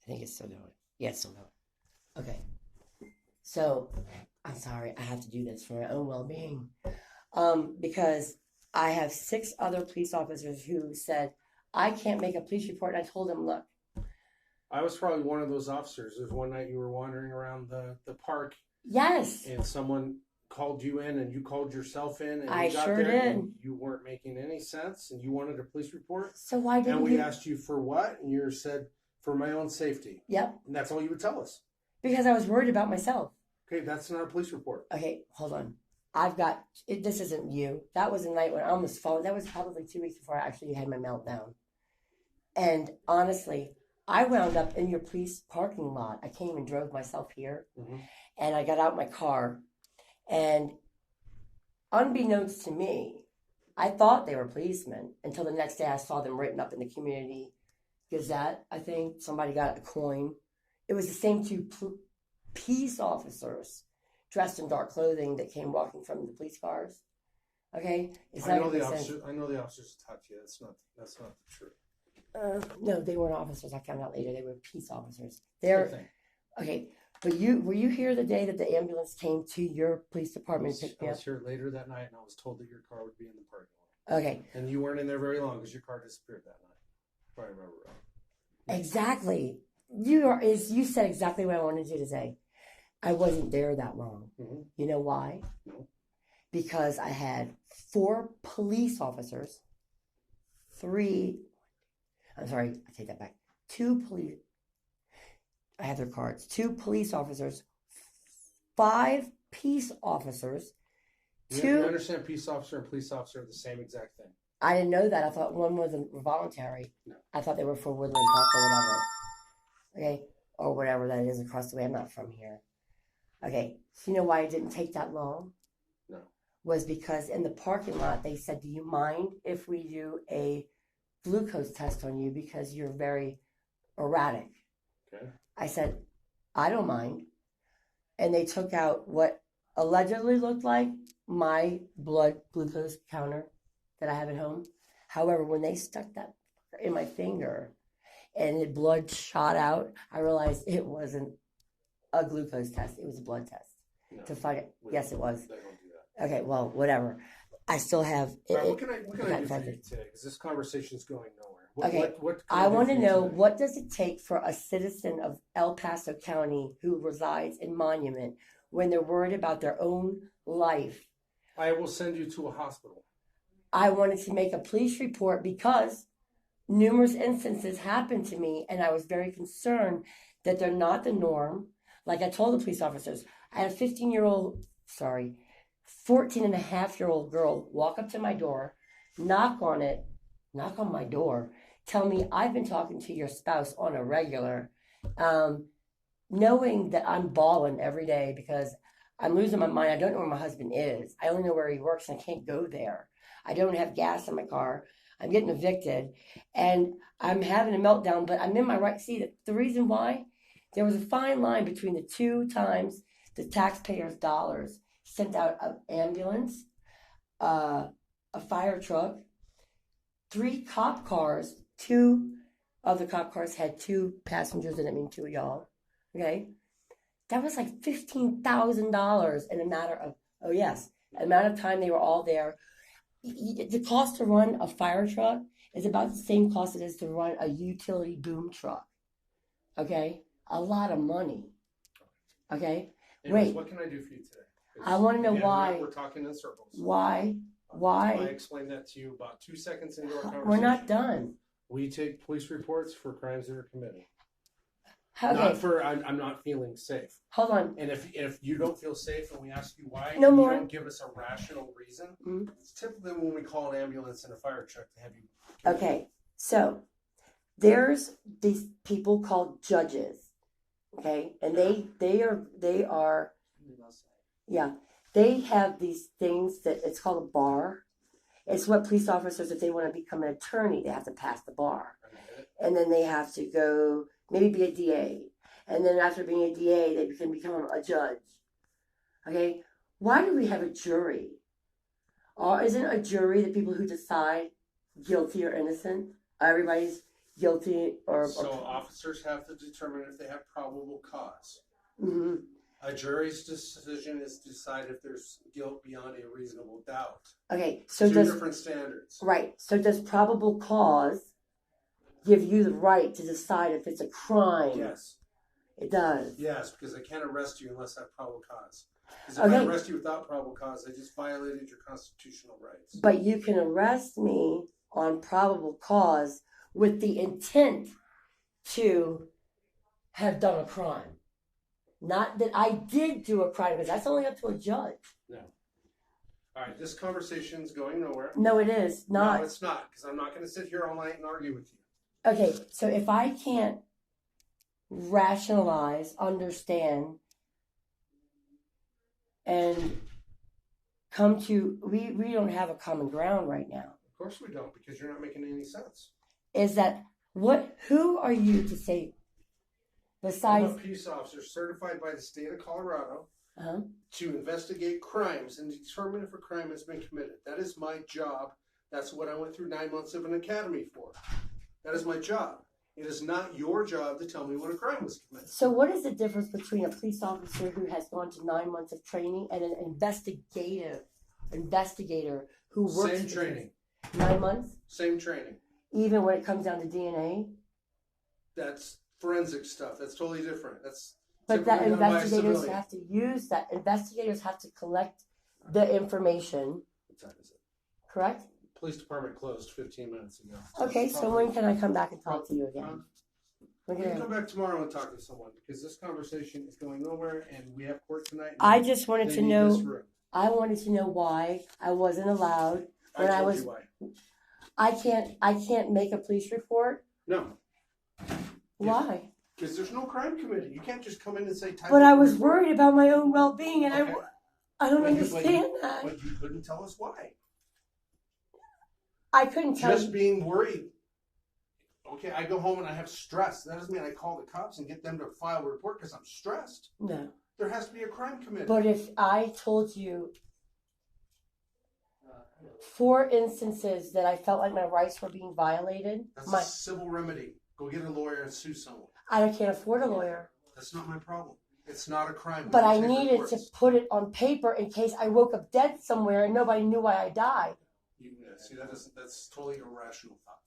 I think it's still going. Yeah, it's still going. Okay. So I'm sorry, I have to do this for my own well-being. Because I have 6 other police officers who said I can't make a police report. And I told them, look, I was probably one of those officers. There's one night you were wandering around the park yes, and someone called you in and you called yourself in and I you got sure there did. and you weren't making any sense and you wanted a police report. So why didn't and we you? asked you for what? And you said, for my own safety. Yep. And that's all you would tell us. Because I was worried about myself. Okay, that's not a police report. Okay, hold on. I've got, this isn't you. That was a night when I almost fallen. That was probably 2 weeks before I actually had my meltdown. And honestly, I wound up in your police parking lot. I came and drove myself here. Mm-hmm. And I got out my car. And unbeknownst to me, I thought they were policemen until the next day I saw them written up in the Community Gazette. I think somebody got a coin. It was the same 2 peace officers dressed in dark clothing that came walking from the police cars. Okay, I know the officers touched you. That's not the truth. No, they weren't officers. I found out later they were peace officers. They're okay. But were you here the day that the ambulance came to your police department? I was here later that night, and I was told that your car would be in the parking lot. Okay, and you weren't in there very long because your car disappeared that night, if I remember right. Exactly. You said exactly what I wanted you to say. I wasn't there that long. Mm-hmm. You know why? No. Because I had 4 police officers, 3. I'm sorry, I take that back. 2 police. I have their cards. 2 police officers, 5 peace officers. You understand peace officer and police officer are the same exact thing. I didn't know that. I thought one was voluntary. No. I thought they were for Woodland Park or whatever. Okay, or whatever that is across the way. I'm not from here. Okay, so you know why it didn't take that long? No. Was because in the parking lot they said, do you mind if we do a glucose test on you because you're very erratic? Okay. I said, I don't mind. And they took out what allegedly looked like my blood glucose counter that I have at home. However, when they stuck that in my finger and the blood shot out, I realized it wasn't a glucose test. It was a blood test to find it. Yes, it was. They don't do that. Okay, well, whatever. I still have. Right, what can I do for you today? Because this conversation is going nowhere. What I want to know, what does it take for a citizen of El Paso County who resides in Monument when they're worried about their own life? I will send you to a hospital. I wanted to make a police report because numerous instances happened to me, and I was very concerned that they're not the norm. Like I told the police officers, I had a 14-and-a-half-year-old girl walk up to my door, knock on my door, tell me I've been talking to your spouse on a regular, knowing that I'm bawling every day because I'm losing my mind. I don't know where my husband is. I only know where he works and I can't go there. I don't have gas in my car. I'm getting evicted and I'm having a meltdown, but I'm in my right seat. The reason why? There was a fine line between the 2 times the taxpayers' dollars sent out an ambulance, a fire truck, 3 cop cars. 2 of the cop cars had 2 passengers, and I mean 2 of y'all. Okay, that was like $15,000 in a matter of amount of time they were all there. The cost to run a fire truck is about the same cost it is to run a utility boom truck. Okay, a lot of money. Okay, anyways, what can I do for you today? I want to know why. We're talking in circles. Why? I explained that to you about 2 seconds into our conversation. We're not done. We take police reports for crimes that are committed. Okay. Not for I'm not feeling safe. Hold on. And if you don't feel safe and we ask you why, no you more. don't give us a rational reason. Mm-hmm. It's typically when we call an ambulance and a fire truck to have you. Okay, so there's these people called judges. Okay, and they are they have these things that it's called a bar. It's what police officers, if they want to become an attorney, they have to pass the bar. And then they have to go, maybe be a DA. And then after being a DA, they can become a judge. Okay? Why do we have a jury? Or isn't a jury the people who decide guilty or innocent? Everybody's guilty or. So officers have to determine if they have probable cause. Mhm. A jury's decision is to decide if there's guilt beyond a reasonable doubt. Okay, so Two does different standards. right. So does probable cause give you the right to decide if it's a crime? Yes. It does. Yes, because I can't arrest you unless I have probable cause. Because if I Okay. arrest you without probable cause, I just violated your constitutional rights. But you can arrest me on probable cause with the intent to have done a crime. Not that I did do a crime, because that's only up to a judge. All right, this conversation's going nowhere. No, it is not. No, it's not, because I'm not going to sit here all night and argue with you. Okay, so if I can't rationalize, understand, and come to, we don't have a common ground right now. Of course we don't, because you're not making any sense. Is that who are you to say I'm besides? a peace officer certified by the state of Colorado Uh-huh. to investigate crimes and determine if a crime has been committed. That is my job. That's what I went through 9 months of an academy for. That is my job. It is not your job to tell me when a crime was committed. So what is the difference between a police officer who has gone to 9 months of training and an investigator who works Same with the training. police? 9 months? Same training. Even when it comes down to DNA? That's forensic stuff. That's totally different. That's But that typically done by a investigators civilian. have to use that. Investigators have to collect the information, What time is it? correct? Police department closed 15 minutes ago. Okay, so when can I come back and talk to you again? When We can can I- come back tomorrow and talk to someone because this conversation is going nowhere and we have court tonight. I just wanted They to need know. this room. I wanted to know why I wasn't allowed. When I told was- you why. I can't make a police report. No, Why? because there's no crime committed. You can't just come in and say. type But up I a was report. worried about my own well-being, and Okay. I don't But you- understand that. But you couldn't tell us why. I couldn't tell Just you. being worried. Okay, I go home and I have stress. That doesn't mean I call the cops and get them to file a report because I'm stressed. No. There has to be a crime committed. But if I told you 4 instances that I felt like my rights were being violated, That's a civil remedy. Go get a lawyer and sue someone. I can't afford a lawyer. That's not my problem. It's not a crime. But We I take needed to reports. put it on paper in case I woke up dead somewhere and nobody knew why I died. See, that's totally irrational thought.